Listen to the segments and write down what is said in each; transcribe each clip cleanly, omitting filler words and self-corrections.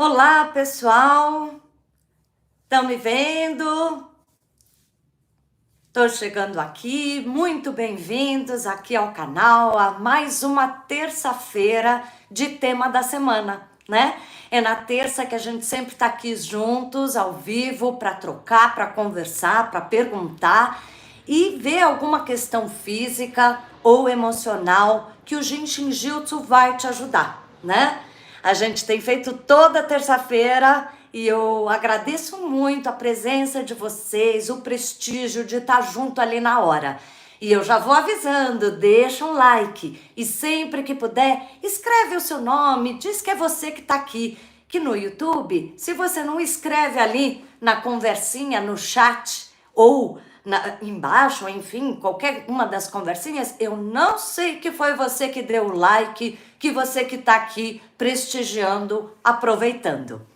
Olá, pessoal! Estão me vendo? Estou chegando aqui, muito bem-vindos aqui ao canal a mais uma terça-feira de tema da semana, né? É na terça que a gente sempre está aqui juntos, ao vivo, para trocar, para conversar, para perguntar e ver alguma questão física ou emocional que o Jinshin Jyutsu vai te ajudar, né? A gente tem feito toda terça-feira e eu agradeço muito a presença de vocês, o prestígio de estar junto ali na hora. E eu já vou avisando, deixa um like e sempre que puder, escreve o seu nome, diz que é você que está aqui. Que no YouTube, se você não escreve ali na conversinha, no chat ou embaixo, enfim, qualquer uma das conversinhas, eu não sei que foi você que deu o like, que você que está aqui prestigiando, aproveitando.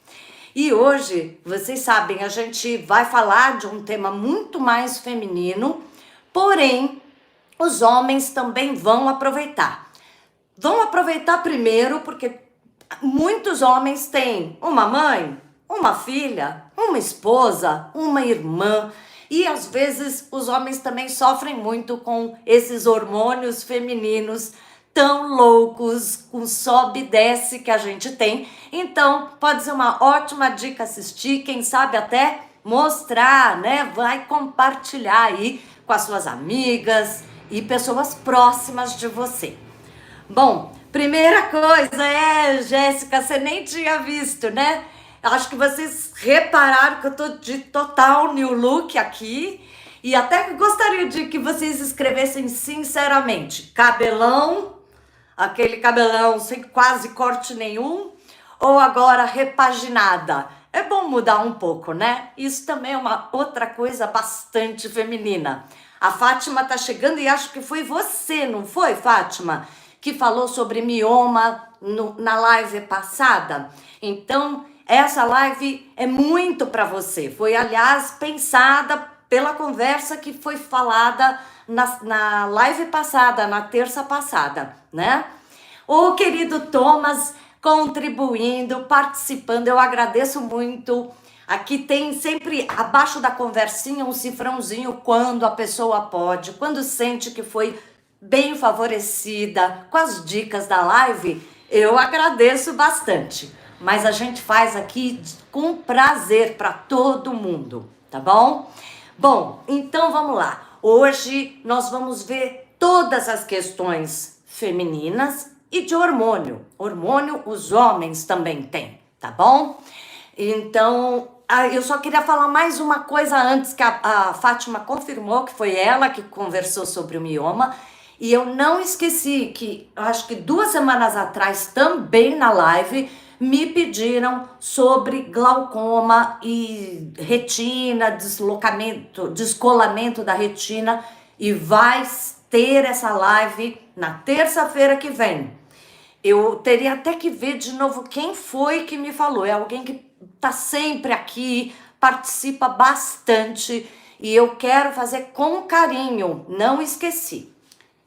E hoje, vocês sabem, a gente vai falar de um tema muito mais feminino, porém, os homens também vão aproveitar. Vão aproveitar primeiro porque muitos homens têm uma mãe, uma filha, uma esposa, uma irmã. E às vezes os homens também sofrem muito com esses hormônios femininos tão loucos, com sobe e desce que a gente tem. Então, pode ser uma ótima dica assistir, quem sabe até mostrar, né? Vai compartilhar aí com as suas amigas e pessoas próximas de você. Bom, primeira coisa Jéssica, você nem tinha visto, né? Acho que vocês repararam que eu tô de total new look aqui. E até gostaria de que vocês escrevessem sinceramente. Cabelão, aquele cabelão sem quase corte nenhum, ou agora repaginada. É bom mudar um pouco, né? Isso também é uma outra coisa bastante feminina. A Fátima tá chegando e acho que foi você, não foi, Fátima? Que falou sobre mioma na live passada. Então, essa live é muito para você. Foi, aliás, pensada pela conversa que foi falada na live passada, na terça passada, né? O querido Thomas contribuindo, participando, eu agradeço muito. Aqui tem sempre abaixo da conversinha um cifrãozinho quando a pessoa pode, quando sente que foi bem favorecida com as dicas da live, eu agradeço bastante. Mas a gente faz aqui com prazer para todo mundo, tá bom? Bom, então vamos lá. Hoje nós vamos ver todas as questões femininas e de hormônio. Hormônio os homens também têm, tá bom? Então, eu só queria falar mais uma coisa antes que a Fátima confirmou que foi ela que conversou sobre o mioma. E eu não esqueci que, acho que 2 semanas atrás, também na live, me pediram sobre glaucoma e retina, descolamento da retina, e vai ter essa live na terça-feira que vem. Eu teria até que ver de novo quem foi que me falou. É alguém que tá sempre aqui, participa bastante, e eu quero fazer com carinho, não esqueci.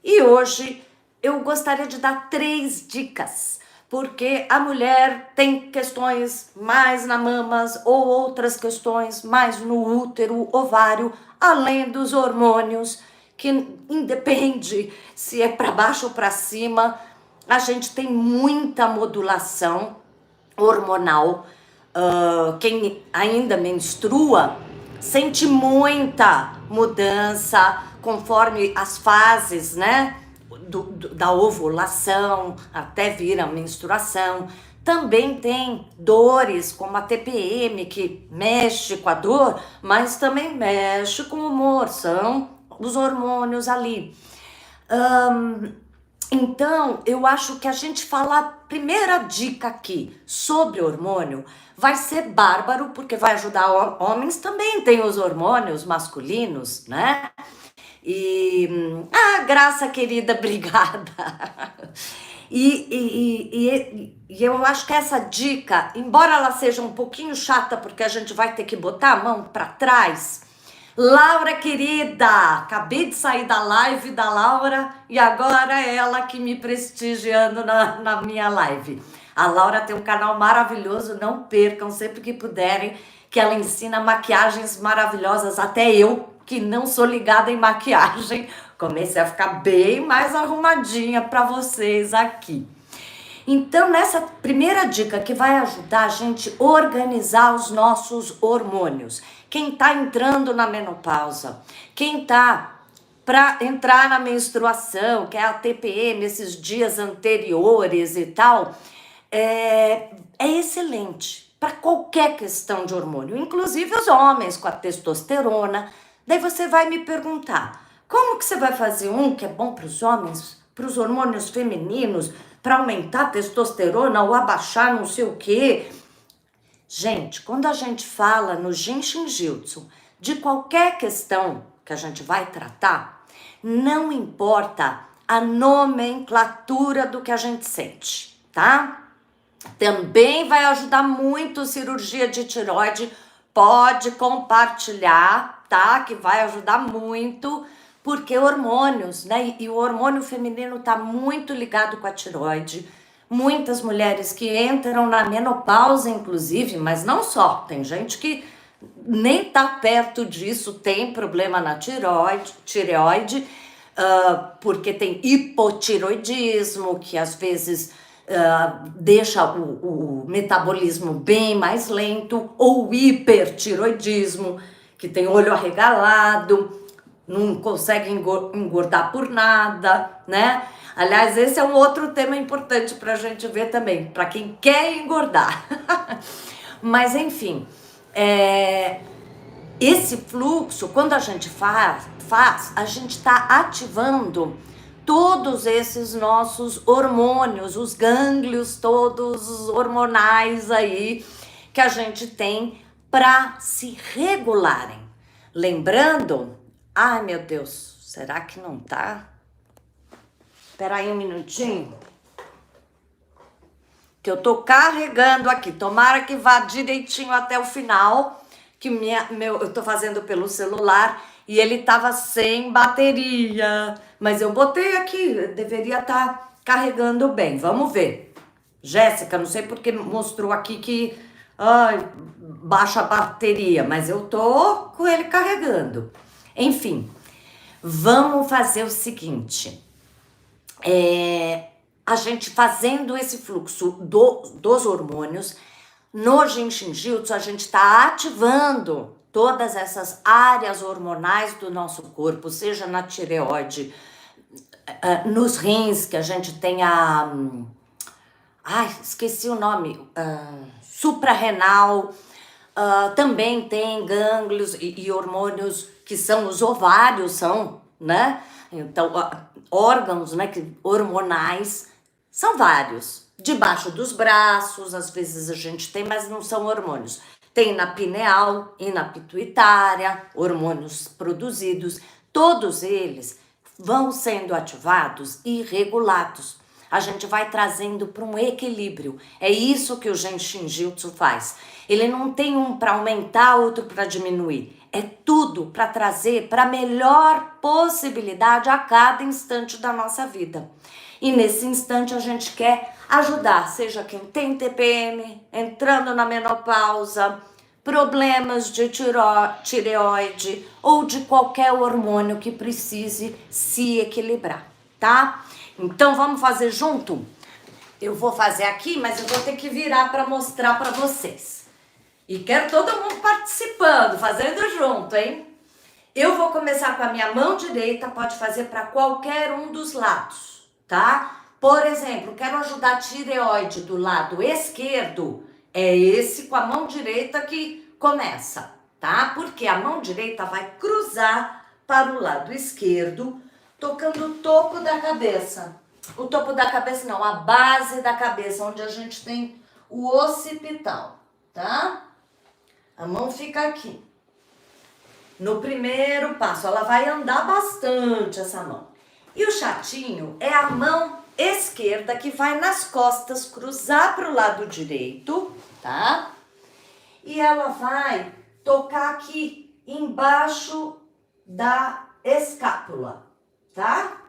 E hoje eu gostaria de dar 3 dicas, porque a mulher tem questões mais na mamas ou outras questões mais no útero, ovário, além dos hormônios, que independe se é para baixo ou para cima, a gente tem muita modulação hormonal. Quem ainda menstrua sente muita mudança conforme as fases, né, da ovulação até vir a menstruação. Também tem dores como a TPM, que mexe com a dor, mas também mexe com o humor, são os hormônios ali. Então, eu acho que a gente falar a primeira dica aqui sobre hormônio vai ser bárbaro, porque vai ajudar homens também, tem os hormônios masculinos, né? Graça querida, obrigada. E eu acho que essa dica, embora ela seja um pouquinho chata, porque a gente vai ter que botar a mão para trás. Laura querida, acabei de sair da live da Laura e agora é ela que me prestigiando na minha live. A Laura tem um canal maravilhoso, não percam sempre que puderem, que ela ensina maquiagens maravilhosas, até eu, que não sou ligada em maquiagem, comecei a ficar bem mais arrumadinha para vocês aqui. Então, nessa primeira dica que vai ajudar a gente a organizar os nossos hormônios. Quem tá entrando na menopausa, quem tá para entrar na menstruação, que é a TPM, esses dias anteriores e tal, é excelente para qualquer questão de hormônio, inclusive os homens com a testosterona. Daí você vai me perguntar, como que você vai fazer um que é bom para os homens, para os hormônios femininos, para aumentar a testosterona ou abaixar não sei o quê? Gente, quando a gente fala no Jinshin Jyutsu de qualquer questão que a gente vai tratar, não importa a nomenclatura do que a gente sente, tá? Também vai ajudar muito cirurgia de tireoide, pode compartilhar, tá? Que vai ajudar muito, porque hormônios, né? E o hormônio feminino tá muito ligado com a tireoide. Muitas mulheres que entram na menopausa, inclusive, mas não só, tem gente que nem tá perto disso, tem problema na tireoide, porque tem hipotiroidismo, que às vezes deixa o metabolismo bem mais lento, ou hipertiroidismo, que tem olho arregalado, não consegue engordar por nada, né? Aliás, esse é um outro tema importante para a gente ver também, para quem quer engordar. Mas, enfim, esse fluxo, quando a gente faz a gente está ativando todos esses nossos hormônios, os gânglios todos hormonais aí que a gente tem para se regularem. Lembrando, ai meu Deus, será que não tá? Espera aí um minutinho, que eu tô carregando aqui, tomara que vá direitinho até o final, que eu tô fazendo pelo celular e ele tava sem bateria, mas eu botei aqui, deveria estar carregando bem, vamos ver. Jéssica, não sei porque mostrou aqui que baixa a bateria, mas eu tô com ele carregando. Enfim, vamos fazer o seguinte, a gente fazendo esse fluxo dos hormônios, no Jinshin Jyutsu a gente está ativando todas essas áreas hormonais do nosso corpo, seja na tireoide, nos rins, que a gente tem esqueci o nome, suprarrenal, também tem gânglios e hormônios que são os ovários, né? Então, órgãos, né, hormonais, são vários. Debaixo dos braços, às vezes a gente tem, mas não são hormônios. Tem na pineal e na pituitária, hormônios produzidos. Todos eles vão sendo ativados e regulados. A gente vai trazendo para um equilíbrio. É isso que o Jinshin Jyutsu faz. Ele não tem um para aumentar, outro para diminuir. É tudo para trazer para a melhor possibilidade a cada instante da nossa vida. E nesse instante a gente quer ajudar, seja quem tem TPM, entrando na menopausa, problemas de tireoide ou de qualquer hormônio que precise se equilibrar, tá? Então vamos fazer junto? Eu vou fazer aqui, mas eu vou ter que virar para mostrar para vocês. E quero todo mundo participando, fazendo junto, hein? Eu vou começar com a minha mão direita, pode fazer para qualquer um dos lados, tá? Por exemplo, quero ajudar a tireoide do lado esquerdo, é esse com a mão direita que começa, tá? Porque a mão direita vai cruzar para o lado esquerdo, tocando o topo da cabeça. O topo da cabeça não, a base da cabeça, onde a gente tem o occipital, tá? A mão fica aqui. No primeiro passo, ela vai andar bastante essa mão. E o chatinho é a mão esquerda que vai nas costas cruzar para o lado direito, tá? E ela vai tocar aqui embaixo da escápula, tá?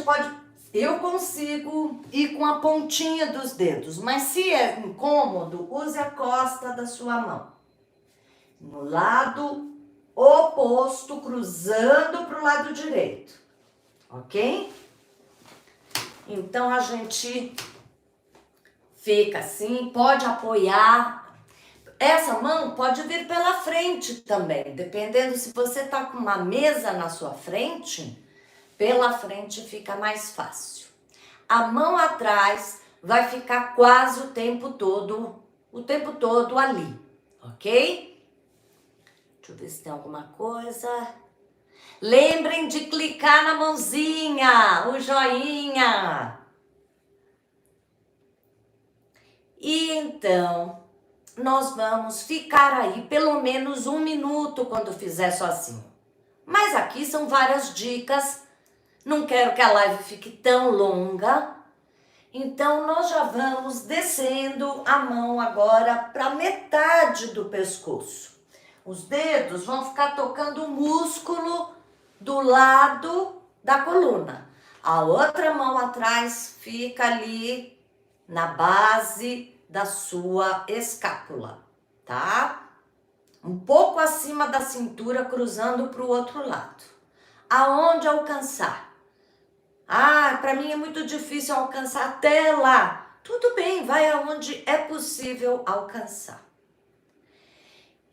Pode eu consigo ir com a pontinha dos dedos, mas se é incômodo, use a costa da sua mão. No lado oposto, cruzando para o lado direito, ok? Então a gente fica assim, pode apoiar. Essa mão pode vir pela frente também, dependendo se você tá com uma mesa na sua frente, pela frente fica mais fácil. A mão atrás vai ficar quase o tempo todo ali, ok? Deixa eu ver se tem alguma coisa. Lembrem de clicar na mãozinha, o joinha. E então, nós vamos ficar aí pelo menos 1 minuto quando fizer sozinho. Mas aqui são várias dicas, não quero que a live fique tão longa. Então, nós já vamos descendo a mão agora para metade do pescoço. Os dedos vão ficar tocando o músculo do lado da coluna. A outra mão atrás fica ali na base da sua escápula, tá? Um pouco acima da cintura, cruzando para o outro lado. Aonde alcançar? Ah, para mim é muito difícil alcançar até lá. Tudo bem, vai aonde é possível alcançar.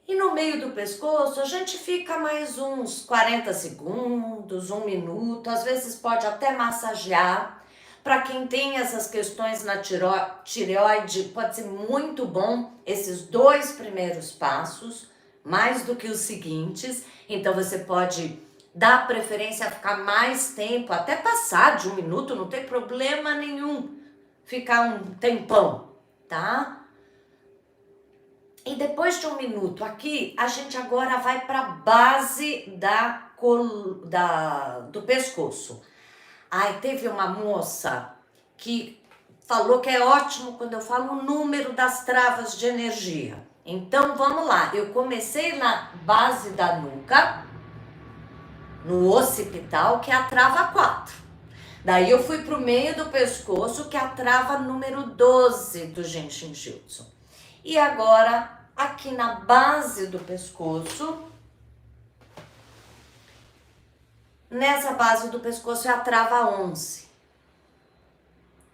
E no meio do pescoço, a gente fica mais uns 40 segundos, 1 minuto, às vezes pode até massagear. Para quem tem essas questões na tireoide, pode ser muito bom esses 2 primeiros passos, mais do que os seguintes. Então você pode dar preferência a ficar mais tempo, até passar de 1 minuto, não tem problema nenhum ficar um tempão, tá? E depois de 1 minuto aqui, a gente agora vai para a base do pescoço. Ai, teve uma moça que falou que é ótimo quando eu falo o número das travas de energia. Então, vamos lá. Eu comecei na base da nuca, no occipital, que é a trava 4. Daí eu fui para o meio do pescoço, que é a trava número 12 do Genshin Jutsu. E agora, aqui na base do pescoço, nessa base do pescoço é a trava 11.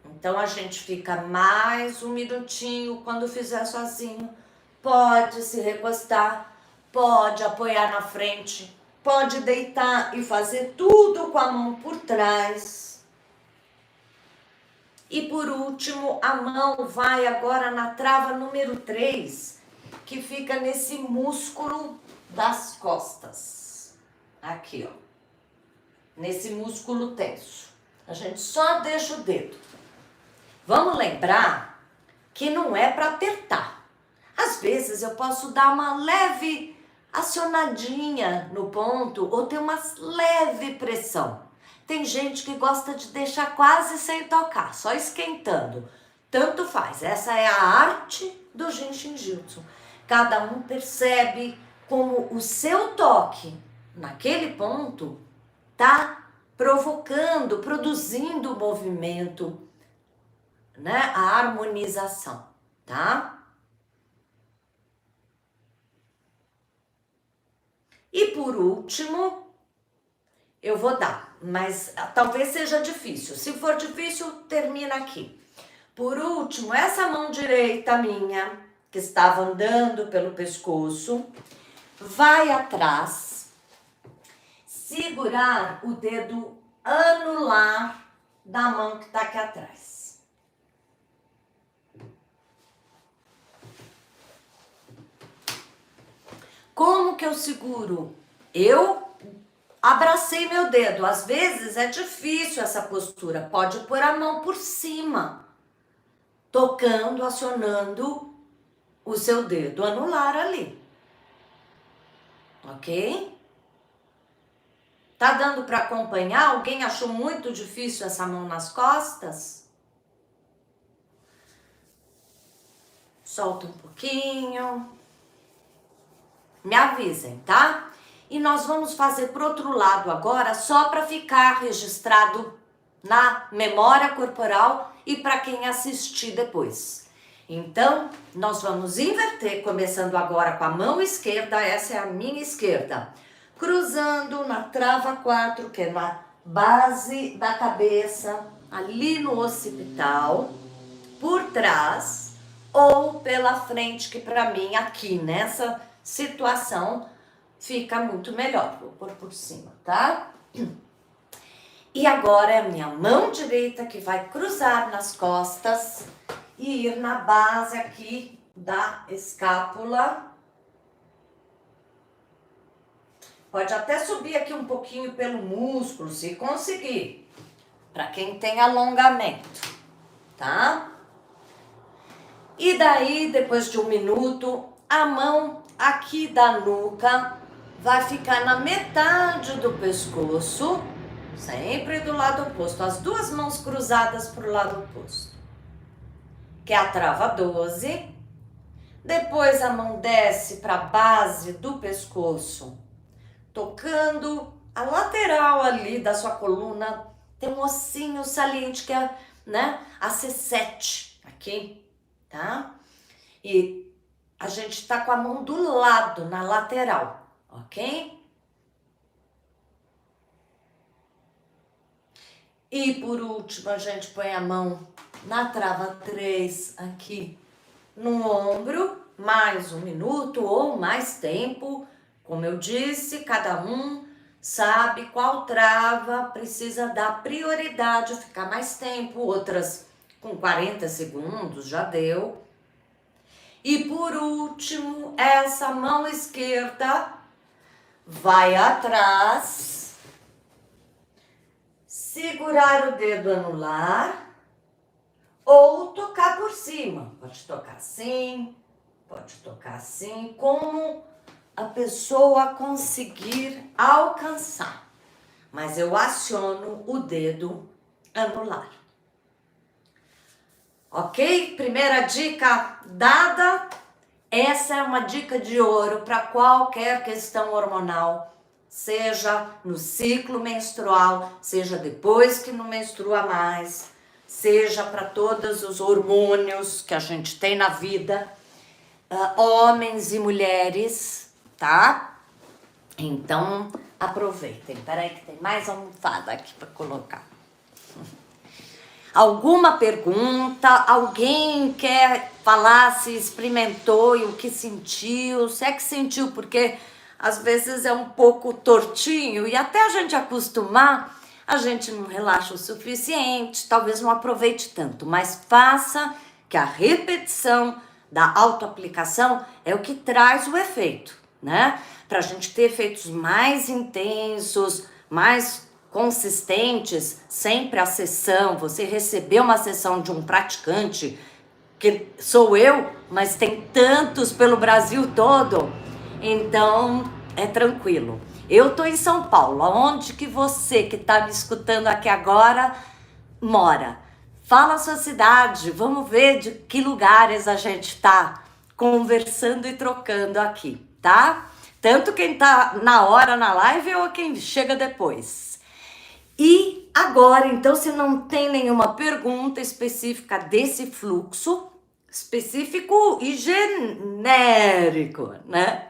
Então, a gente fica mais 1 minutinho quando fizer sozinho. Pode se recostar, pode apoiar na frente, pode deitar e fazer tudo com a mão por trás. E por último, a mão vai agora na trava número 3, que fica nesse músculo das costas. Aqui, ó. Nesse músculo tenso. A gente só deixa o dedo. Vamos lembrar que não é para apertar. Às vezes eu posso dar uma leve acionadinha no ponto ou ter uma leve pressão. Tem gente que gosta de deixar quase sem tocar, só esquentando. Tanto faz, essa é a arte do Genshin Jutsu. Cada um percebe como o seu toque naquele ponto tá provocando, produzindo o movimento, né? A harmonização, tá? E por último, eu vou dar, mas talvez seja difícil. Se for difícil, termina aqui. Por último, essa mão direita minha, que estava andando pelo pescoço, vai atrás, segurar o dedo anular da mão que está aqui atrás. Como que eu seguro? Eu abracei meu dedo. Às vezes é difícil essa postura. Pode pôr a mão por cima, tocando, acionando o seu dedo anular ali. Ok? Tá dando para acompanhar? Alguém achou muito difícil essa mão nas costas? Solta um pouquinho. Me avisem, tá? E nós vamos fazer pro outro lado agora, só para ficar registrado na memória corporal e para quem assistir depois. Então, nós vamos inverter, começando agora com a mão esquerda, essa é a minha esquerda, cruzando na trava 4, que é na base da cabeça, ali no occipital, por trás ou pela frente, que para mim aqui nessa situação fica muito melhor. Vou pôr por cima, tá? E agora é a minha mão direita que vai cruzar nas costas e ir na base aqui da escápula. Pode até subir aqui um pouquinho pelo músculo, se conseguir, para quem tem alongamento, tá? E daí, depois de 1 minuto, a mão aqui da nuca vai ficar na metade do pescoço, sempre do lado oposto, as duas mãos cruzadas para o lado oposto, que é a trava 12. Depois a mão desce para a base do pescoço, tocando a lateral ali da sua coluna. Tem um ossinho saliente que é, né, a C7 aqui, tá? E a gente tá com a mão do lado, na lateral, ok? E por último, a gente põe a mão na trava 3 aqui no ombro, mais 1 minuto ou mais tempo. Como eu disse, cada um sabe qual trava precisa dar prioridade, ficar mais tempo, outras com 40 segundos já deu. E por último, essa mão esquerda vai atrás, segurar o dedo anular ou tocar por cima. Pode tocar assim, como a pessoa conseguir alcançar. Mas eu aciono o dedo anular. Ok? Primeira dica dada. Essa é uma dica de ouro para qualquer questão hormonal, seja no ciclo menstrual, seja depois que não menstrua mais, seja para todos os hormônios que a gente tem na vida, homens e mulheres, tá? Então, aproveitem. Peraí que tem mais almofada aqui para colocar. Alguma pergunta? Alguém quer falar se experimentou e o que sentiu? Se é que sentiu, porque às vezes é um pouco tortinho e até a gente acostumar, a gente não relaxa o suficiente, talvez não aproveite tanto, mas faça que a repetição da autoaplicação é o que traz o efeito, né? Para a gente ter efeitos mais intensos, mais consistentes, sempre a sessão, você receber uma sessão de um praticante, que sou eu, mas tem tantos pelo Brasil todo, então é tranquilo. Eu tô em São Paulo, onde que você que tá me escutando aqui agora mora? Fala a sua cidade, vamos ver de que lugares a gente tá conversando e trocando aqui, tá? Tanto quem tá na hora na live ou quem chega depois. E agora, então, se não tem nenhuma pergunta específica desse fluxo, específico e genérico, né?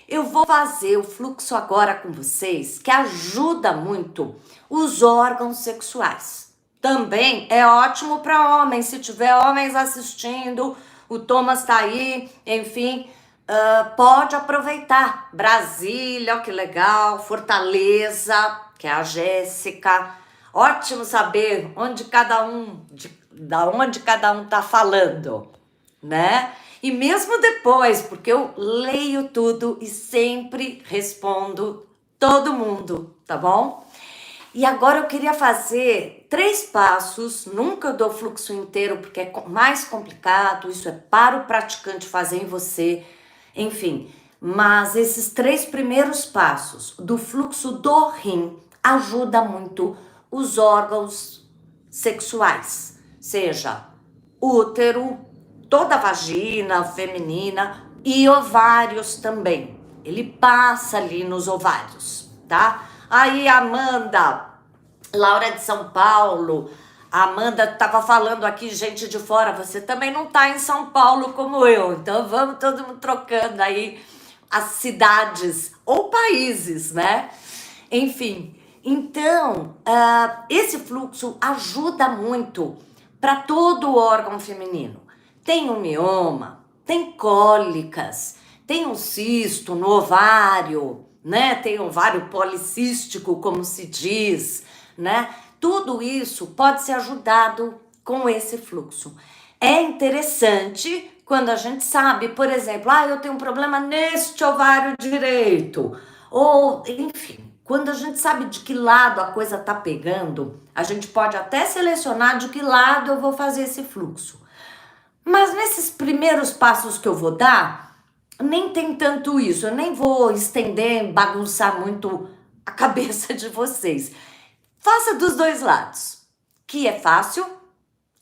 Eu vou fazer o fluxo agora com vocês, que ajuda muito os órgãos sexuais. Também é ótimo para homens, se tiver homens assistindo, o Thomas tá aí, enfim, pode aproveitar. Brasília, ó, que legal, Fortaleza, que é a Jéssica. Ótimo saber onde cada um, da onde cada um tá falando, né? E mesmo depois, porque eu leio tudo e sempre respondo todo mundo, tá bom? E agora eu queria fazer 3 passos, nunca eu dou fluxo inteiro porque é mais complicado, isso é para o praticante fazer em você, enfim. Mas esses 3 primeiros passos do fluxo do rim ajuda muito os órgãos sexuais, seja útero, toda a vagina feminina e ovários também. Ele passa ali nos ovários, tá? Aí, Amanda, Laura de São Paulo, a Amanda estava falando aqui, gente de fora, você também não está em São Paulo como eu, então vamos todo mundo trocando aí as cidades ou países, né? Enfim, então, esse fluxo ajuda muito para todo o órgão feminino. Tem um mioma, tem cólicas, tem um cisto no ovário, né? Tem ovário policístico, como se diz, né? Tudo isso pode ser ajudado com esse fluxo. É interessante quando a gente sabe, por exemplo, eu tenho um problema neste ovário direito, ou enfim, quando a gente sabe de que lado a coisa tá pegando, a gente pode até selecionar de que lado eu vou fazer esse fluxo. Mas nesses primeiros passos que eu vou dar, nem tem tanto isso. Eu nem vou estender, bagunçar muito a cabeça de vocês. Faça dos dois lados, que é fácil.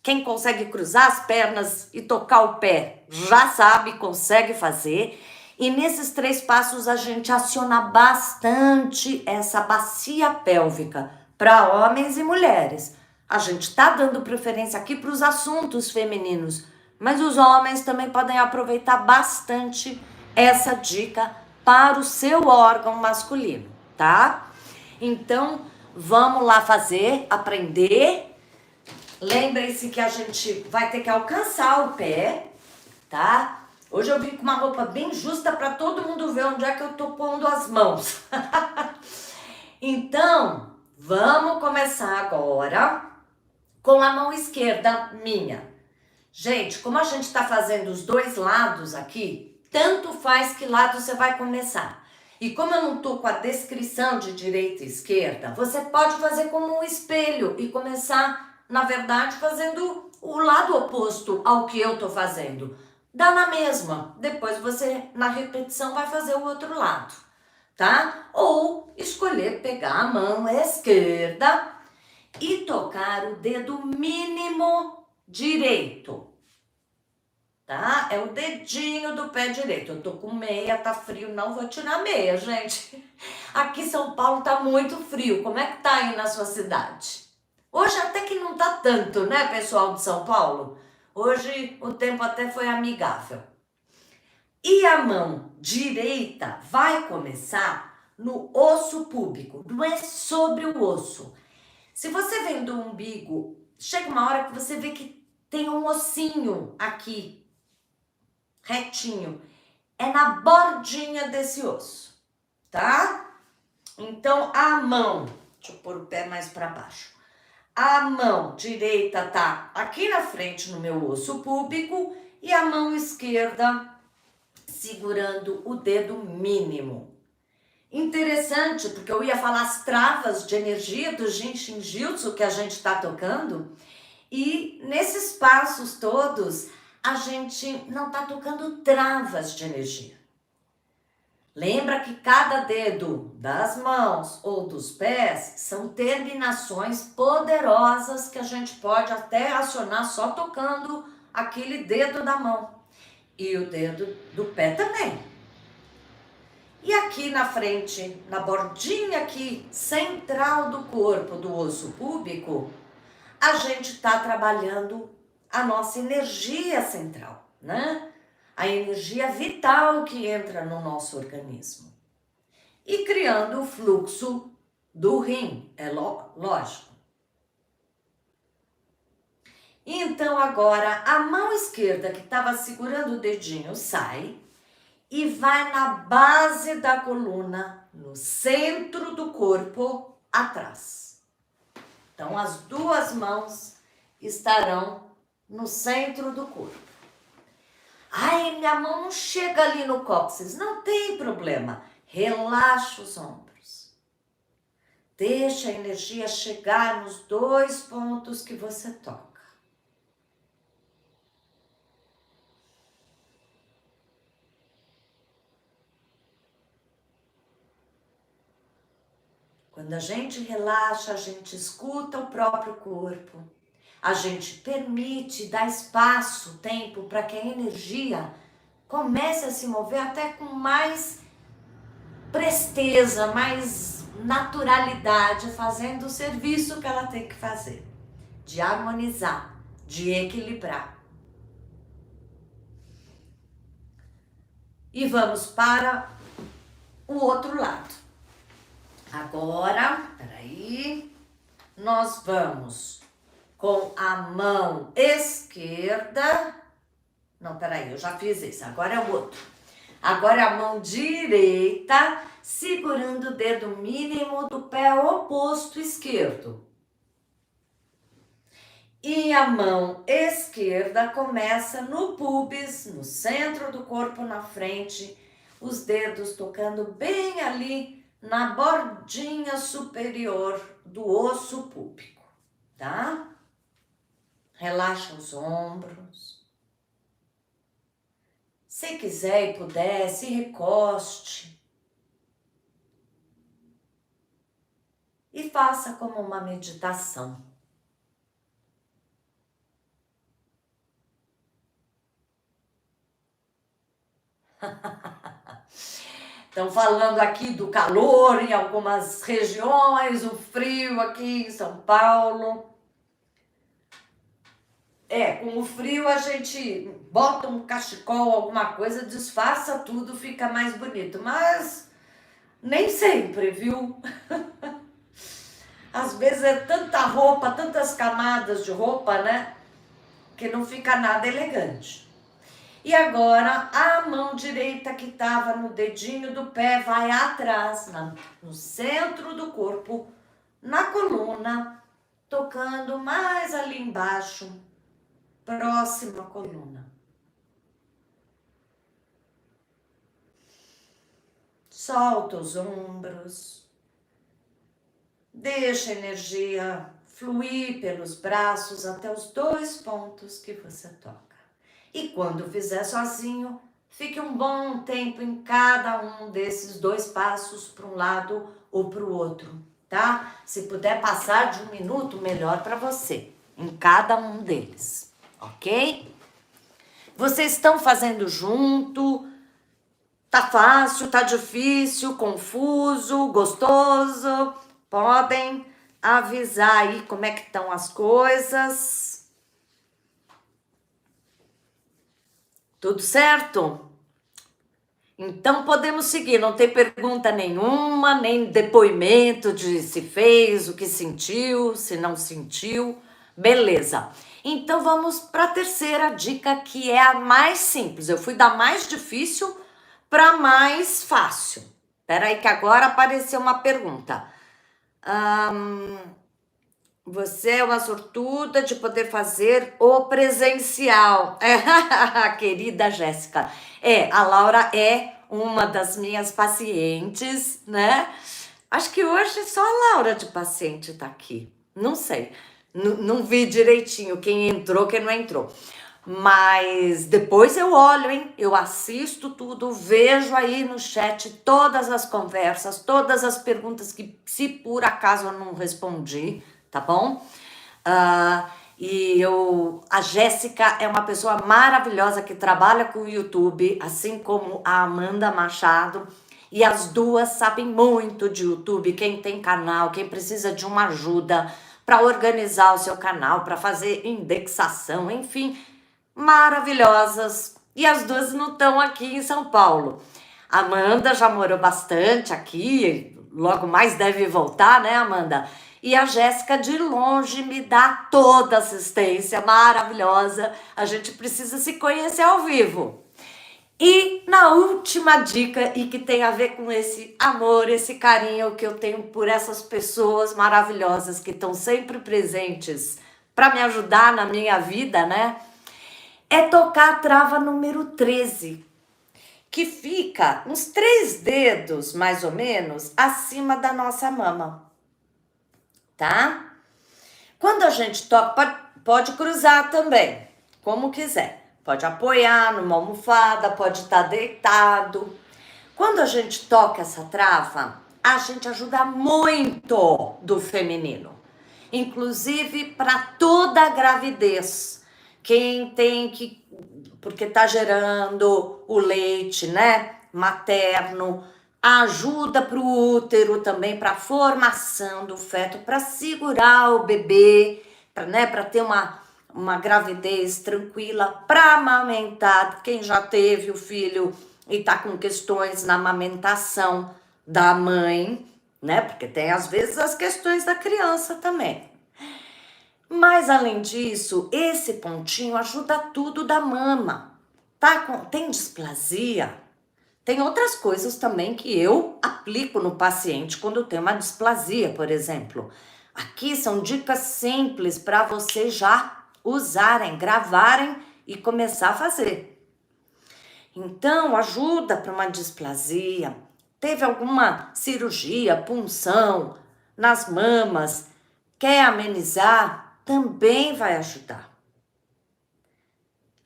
Quem consegue cruzar as pernas e tocar o pé já sabe, consegue fazer. E nesses 3 passos a gente aciona bastante essa bacia pélvica para homens e mulheres. A gente está dando preferência aqui para os assuntos femininos, mas os homens também podem aproveitar bastante essa dica para o seu órgão masculino, tá? Então, vamos lá fazer, aprender. Lembrem-se que a gente vai ter que alcançar o pé, tá? Hoje eu vim com uma roupa bem justa para todo mundo ver onde é que eu tô pondo as mãos. Então, vamos começar agora com a mão esquerda minha. Gente, como a gente tá fazendo os dois lados aqui, tanto faz que lado você vai começar. E como eu não tô com a descrição de direita e esquerda, você pode fazer como um espelho e começar, na verdade, fazendo o lado oposto ao que eu tô fazendo. Dá na mesma. Depois você, na repetição, vai fazer o outro lado, tá? Ou escolher pegar a mão esquerda e tocar o dedo mínimo direito, tá? É o dedinho do pé direito. Eu tô com meia, tá frio, não vou tirar meia, gente. Aqui em São Paulo tá muito frio. Como é que tá aí na sua cidade? Hoje até que não tá tanto, né, pessoal de São Paulo? Hoje o tempo até foi amigável. E a mão direita vai começar no osso púbico, não é sobre o osso. Se você vem do umbigo, chega uma hora que você vê que tem um ossinho aqui, retinho. É na bordinha desse osso, tá? Então, a mão, deixa eu pôr o pé mais para baixo. A mão direita tá aqui na frente no meu osso púbico e a mão esquerda segurando o dedo mínimo. Interessante, porque eu ia falar as travas de energia do Jinshin Jutsu que a gente está tocando, e nesses passos todos a gente não está tocando travas de energia. Lembra que cada dedo das mãos ou dos pés são terminações poderosas que a gente pode até acionar só tocando aquele dedo da mão. E o dedo do pé também. E aqui na frente, na bordinha aqui, central do corpo, do osso púbico, a gente está trabalhando a nossa energia central, né? A energia vital que entra no nosso organismo. E criando o fluxo do rim, é lógico. Então agora a mão esquerda que estava segurando o dedinho sai e vai na base da coluna, no centro do corpo, atrás. Então as duas mãos estarão no centro do corpo. Ai, minha mão não chega ali no cóccix. Não tem problema. Relaxa os ombros. Deixa a energia chegar nos 2 pontos que você toca. Quando a gente relaxa, a gente escuta o próprio corpo. A gente permite, dá espaço, tempo para que a energia comece a se mover até com mais presteza, mais naturalidade, fazendo o serviço que ela tem que fazer, de harmonizar, de equilibrar. E vamos para o outro lado. Agora, peraí, nós vamos com a mão esquerda. Não, peraí, eu já fiz isso, agora é o outro. Agora é a mão direita, segurando o dedo mínimo do pé oposto esquerdo. E a mão esquerda começa no pubis, no centro do corpo, na frente, os dedos tocando bem ali na bordinha superior do osso púbico, tá? Relaxa os ombros. Se quiser e puder, se recoste. E faça como uma meditação. Estão falando aqui do calor em algumas regiões, o frio aqui em São Paulo. Com o frio a gente bota um cachecol, alguma coisa, disfarça tudo, fica mais bonito. Mas nem sempre, viu? Às vezes é tanta roupa, tantas camadas de roupa, né? Que não fica nada elegante. E agora a mão direita que estava no dedinho do pé vai atrás, no centro do corpo, na coluna, tocando mais ali embaixo, próximo à coluna. Solta os ombros, deixa a energia fluir pelos braços até os 2 pontos que você toca. E quando fizer sozinho, fique um bom tempo em cada um desses 2 passos para um lado ou para o outro, tá? Se puder passar de 1 minuto, melhor para você, em cada um deles, ok? Vocês estão fazendo junto? Tá fácil, tá difícil, confuso, gostoso? Podem avisar aí como é que estão as coisas. Tudo certo? Então podemos seguir, não tem pergunta nenhuma, nem depoimento de se fez, o que sentiu, se não sentiu. Beleza. Então vamos para a terceira dica, que é a mais simples. Eu fui da mais difícil para mais fácil. Espera aí que agora apareceu uma pergunta. Você é uma sortuda de poder fazer o presencial. Querida Jéssica. A Laura é uma das minhas pacientes, né? Acho que hoje só a Laura de paciente tá aqui. Não sei. Não vi direitinho quem entrou, quem não entrou. Mas depois eu olho, hein? Eu assisto tudo, vejo aí no chat todas as conversas, todas as perguntas que, se por acaso eu não respondi, tá bom? A Jéssica é uma pessoa maravilhosa que trabalha com o YouTube, assim como a Amanda Machado, e as duas sabem muito de YouTube. Quem tem canal, quem precisa de uma ajuda para organizar o seu canal, para fazer indexação, enfim, maravilhosas. E as duas não estão aqui em São Paulo. A Amanda já morou bastante aqui, logo mais deve voltar, né, Amanda? E a Jéssica de longe me dá toda assistência maravilhosa. A gente precisa se conhecer ao vivo. E na última dica, e que tem a ver com esse amor, esse carinho que eu tenho por essas pessoas maravilhosas que estão sempre presentes para me ajudar na minha vida, né? É tocar a trava número 13, que fica uns 3 dedos, mais ou menos, acima da nossa mama. Tá? Quando a gente toca, pode cruzar também, como quiser. Pode apoiar numa almofada, pode estar deitado. Quando a gente toca essa trava, a gente ajuda muito do feminino. Inclusive para toda a gravidez. Quem tem que... Porque tá gerando o leite, né? Materno. Ajuda para o útero também, para a formação do feto, para segurar o bebê, para ter uma gravidez tranquila, para amamentar. Quem já teve o filho e está com questões na amamentação da mãe, né? Porque tem às vezes as questões da criança também. Mas além disso, esse pontinho ajuda tudo da mama. Tem displasia? Tem outras coisas também que eu aplico no paciente quando tem uma displasia, por exemplo. Aqui são dicas simples para vocês já usarem, gravarem e começar a fazer. Então, ajuda para uma displasia. Teve alguma cirurgia, punção nas mamas, quer amenizar? Também vai ajudar.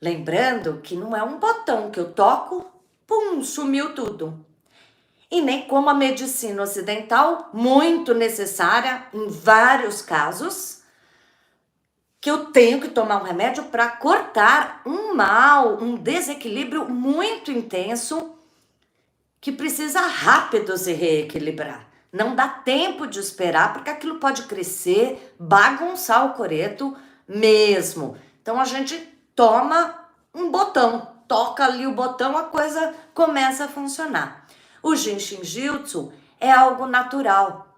Lembrando que não é um botão que eu toco, pum, sumiu tudo. E nem como a medicina ocidental, muito necessária em vários casos, que eu tenho que tomar um remédio para cortar um mal, um desequilíbrio muito intenso, que precisa rápido se reequilibrar. Não dá tempo de esperar, porque aquilo pode crescer, bagunçar o coreto mesmo. Então a gente toma um botão, toca ali o botão, a coisa começa a funcionar. O Jinshin Jyutsu é algo natural.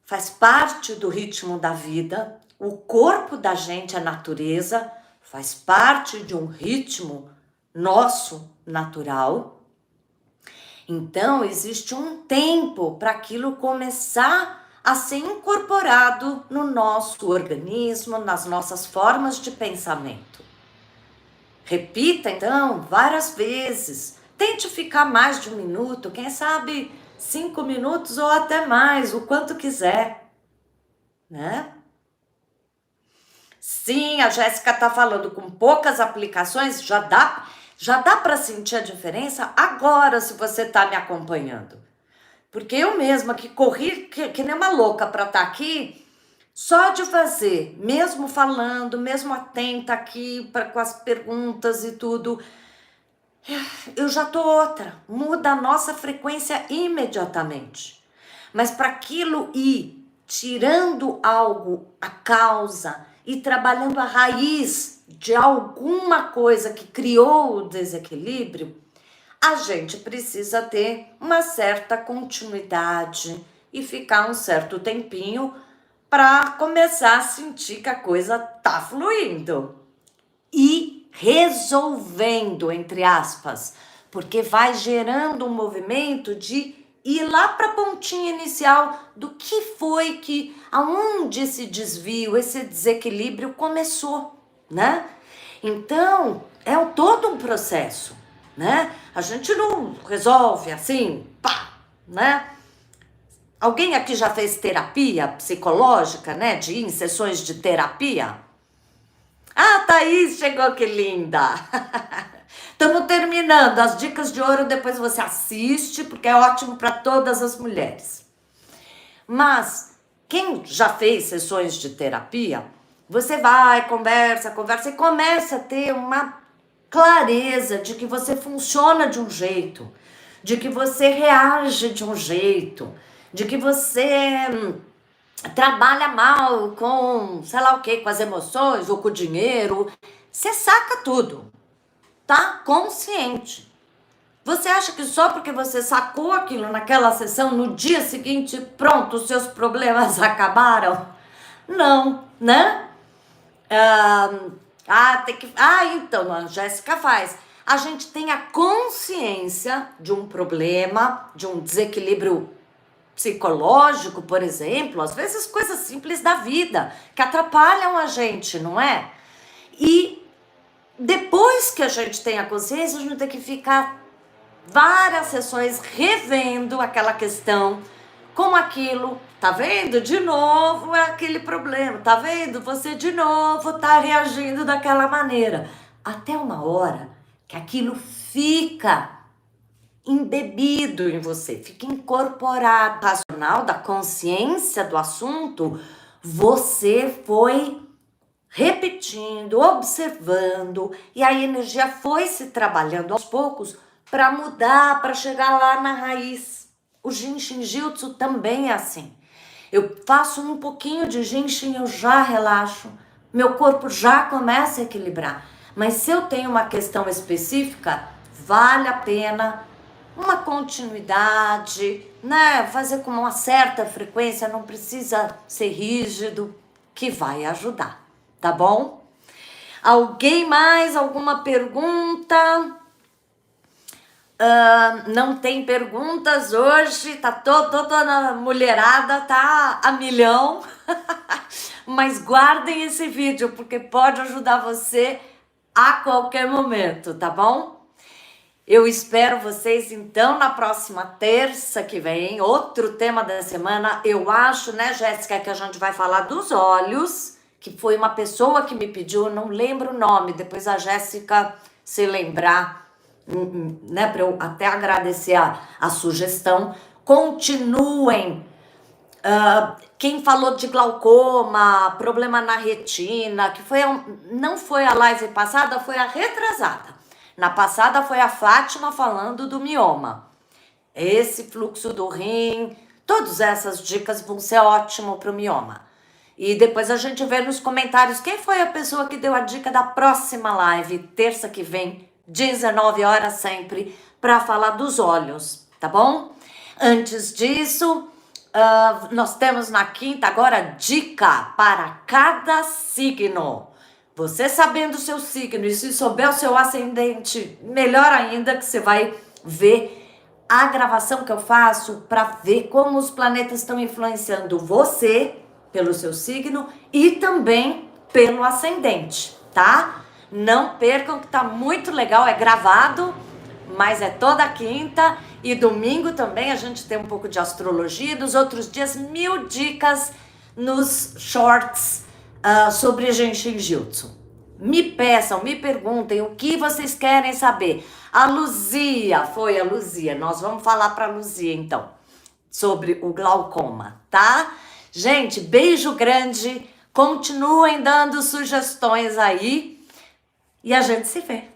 Faz parte do ritmo da vida. O corpo da gente é natureza, faz parte de um ritmo nosso natural. Então, existe um tempo para aquilo começar a ser incorporado no nosso organismo, nas nossas formas de pensamento. Repita, então, várias vezes. Tente ficar mais de 1 minuto, quem sabe 5 minutos ou até mais, o quanto quiser, né? Sim, a Jéssica está falando com poucas aplicações, já dá para sentir a diferença agora se você está me acompanhando. Porque eu mesma que corri que nem uma louca para estar aqui, só de fazer, mesmo falando, mesmo atenta aqui com as perguntas e tudo, eu já tô outra. Muda a nossa frequência imediatamente. Mas para aquilo ir tirando algo, a causa, e trabalhando a raiz de alguma coisa que criou o desequilíbrio, a gente precisa ter uma certa continuidade e ficar um certo tempinho para começar a sentir que a coisa tá fluindo e resolvendo, entre aspas, porque vai gerando um movimento de ir lá para a pontinha inicial do que foi que, aonde esse desvio, esse desequilíbrio começou, né? Então, é todo um processo, né? A gente não resolve assim, pá, né? Alguém aqui já fez terapia psicológica, né? De ir em sessões de terapia? Ah, Thaís chegou, que linda! Estamos terminando as dicas de ouro, depois você assiste, porque é ótimo para todas as mulheres. Mas quem já fez sessões de terapia, você vai, conversa e começa a ter uma clareza de que você funciona de um jeito, de que você reage de um jeito, de que você trabalha mal com, sei lá o que, com as emoções ou com o dinheiro. Você saca tudo. Tá consciente. Você acha que só porque você sacou aquilo naquela sessão, no dia seguinte, pronto, os seus problemas acabaram? Não, né? Então, a Jéssica faz. A gente tem a consciência de um problema, de um desequilíbrio psicológico, por exemplo, às vezes coisas simples da vida, que atrapalham a gente, não é? E depois que a gente tem a consciência, a gente tem que ficar várias sessões revendo aquela questão, como aquilo, tá vendo? De novo é aquele problema, tá vendo? Você de novo tá reagindo daquela maneira. Até uma hora que aquilo fica embebido em você, fica incorporado. Racional da consciência do assunto, você foi repetindo, observando, e a energia foi se trabalhando aos poucos para mudar, para chegar lá na raiz. O Jinshin Jyutsu também é assim. Eu faço um pouquinho de Jinshin, eu já relaxo, meu corpo já começa a equilibrar. Mas se eu tenho uma questão específica, vale a pena uma continuidade, né? Fazer com uma certa frequência, não precisa ser rígido, que vai ajudar, tá bom? Alguém mais? Alguma pergunta? Não tem perguntas hoje, tá toda a mulherada, tá a milhão. Mas guardem esse vídeo, porque pode ajudar você a qualquer momento, tá bom? Eu espero vocês, então, na próxima terça que vem, outro tema da semana. Eu acho, né, Jéssica, que a gente vai falar dos olhos, que foi uma pessoa que me pediu, não lembro o nome, depois a Jéssica se lembrar, né, para eu até agradecer a sugestão. Continuem. Quem falou de glaucoma, problema na retina, que foi não foi a live passada, foi a retrasada. Na passada foi a Fátima falando do mioma. Esse fluxo do rim, todas essas dicas vão ser ótimo para o mioma. E depois a gente vê nos comentários quem foi a pessoa que deu a dica da próxima live, terça que vem, 19 horas sempre, para falar dos olhos, tá bom? Antes disso, nós temos na quinta agora dica para cada signo. Você sabendo o seu signo e se souber o seu ascendente, melhor ainda, que você vai ver a gravação que eu faço para ver como os planetas estão influenciando você pelo seu signo e também pelo ascendente, tá? Não percam que tá muito legal, é gravado, mas é toda quinta e domingo também a gente tem um pouco de astrologia, dos outros dias 1000 dicas nos shorts sobre Jinshin Jyutsu. Me peçam, me perguntem o que vocês querem saber. A Luzia, nós vamos falar para a Luzia então, sobre o glaucoma, tá? Gente, beijo grande, continuem dando sugestões aí e a gente se vê.